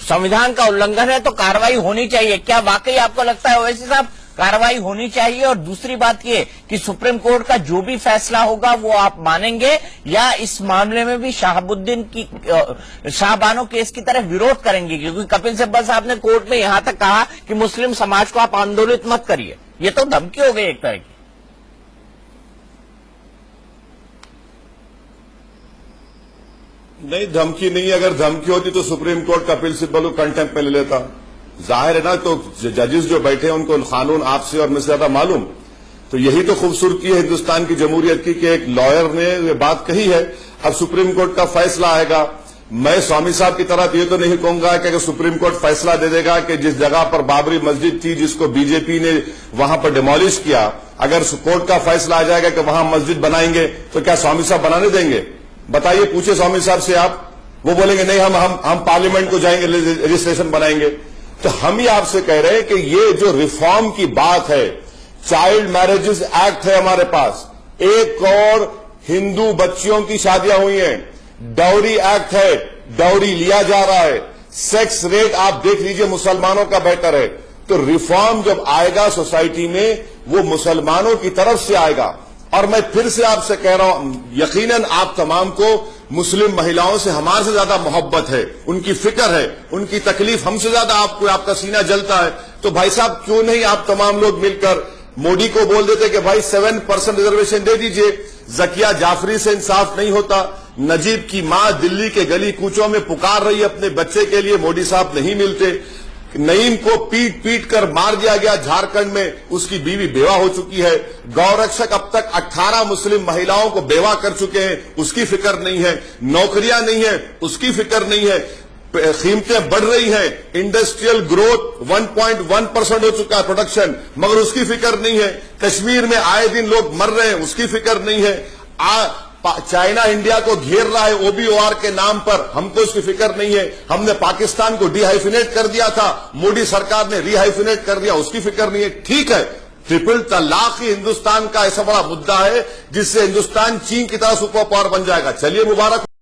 संविधान का उल्लंघन है तो कार्रवाई होनी चाहिए। क्या वाकई आपको लगता है ओवैसी साहब कार्रवाई होनी चाहिए? और दूसरी बात ये कि सुप्रीम कोर्ट का जो भी फैसला होगा वो आप मानेंगे या इस मामले में भी शाहबुद्दीन की शाहबानो केस की तरह विरोध करेंगे? क्योंकि कपिल सिब्बल साहब ने कोर्ट में यहां तक कहा कि मुस्लिम समाज को आप आंदोलित मत करिए। ये तो धमकी हो गई एक तरह की। नहीं, धमकी नहीं। अगर धमकी होती तो सुप्रीम कोर्ट कपिल सिब्बल को कंटेम्प्ट में ले लेता। जाहिर है ना, तो जजेस जो बैठे हैं उनको कानून आपसे और मुझसे ज्यादा मालूम। तो यही तो खूबसूरती है हिंदुस्तान की जमहूरियत की कि एक लॉयर ने ये बात कही है। अब सुप्रीम कोर्ट का फैसला आएगा। मैं स्वामी साहब की तरह ये तो नहीं कहूंगा कि अगर सुप्रीम कोर्ट फैसला दे देगा कि जिस जगह पर बाबरी मस्जिद थी जिसको बीजेपी ने वहां पर डिमोलिश किया, अगर कोर्ट का फैसला आ जाएगा कि वहां मस्जिद बनाएंगे तो क्या स्वामी साहब बनाने देंगे? बताइए, पूछे स्वामी साहब से आप। वो बोलेंगे नहीं, हम पार्लियामेंट को जाएंगे, रजिस्ट्रेशन बनाएंगे। तो हम ही आपसे कह रहे हैं कि ये जो रिफॉर्म की बात है, चाइल्ड मैरिजेस एक्ट है हमारे पास, एक और हिंदू बच्चियों की शादियां हुई हैं, डाउरी एक्ट है, डाउरी लिया जा रहा है, सेक्स रेट आप देख लीजिए मुसलमानों का बेहतर है। तो रिफॉर्म जब आएगा सोसाइटी में वो मुसलमानों की तरफ से आएगा। और मैं फिर से आपसे कह रहा हूं, यकीनन आप तमाम को मुस्लिम महिलाओं से हमारे से ज्यादा मोहब्बत है, उनकी फिक्र है, उनकी तकलीफ हमसे ज्यादा आपको, आपका सीना जलता है। तो भाई साहब, क्यों नहीं आप तमाम लोग मिलकर मोदी को बोल देते कि भाई 7% रिजर्वेशन दे दीजिए। जकिया जाफरी से इंसाफ नहीं होता। नजीब की मां दिल्ली के गली कूचों में पुकार रही है अपने बच्चे के लिए, मोदी साहब नहीं मिलते। नईम को पीट पीट कर मार दिया गया झारखंड में, उसकी बीवी बेवा हो चुकी है। गौरक्षक अब तक 18 मुस्लिम महिलाओं को बेवा कर चुके हैं, उसकी फिक्र नहीं है। नौकरियां नहीं है, उसकी फिक्र नहीं है। कीमतें बढ़ रही हैं, इंडस्ट्रियल ग्रोथ 1.1% हो चुका है प्रोडक्शन, मगर उसकी फिक्र नहीं है। कश्मीर में आए दिन लोग मर रहे हैं, उसकी फिक्र नहीं है। चाइना इंडिया को घेर रहा है OBOR के नाम पर, हमको इसकी फिक्र नहीं है। हमने पाकिस्तान को डिहाइफिनेट कर दिया था, मोदी सरकार ने रिहाइफिनेट कर दिया, उसकी फिक्र नहीं है। ठीक है, ट्रिपल तलाक ही हिंदुस्तान का ऐसा बड़ा मुद्दा है जिससे हिंदुस्तान चीन की तरह सुपर पावर बन जाएगा। चलिए, मुबारक।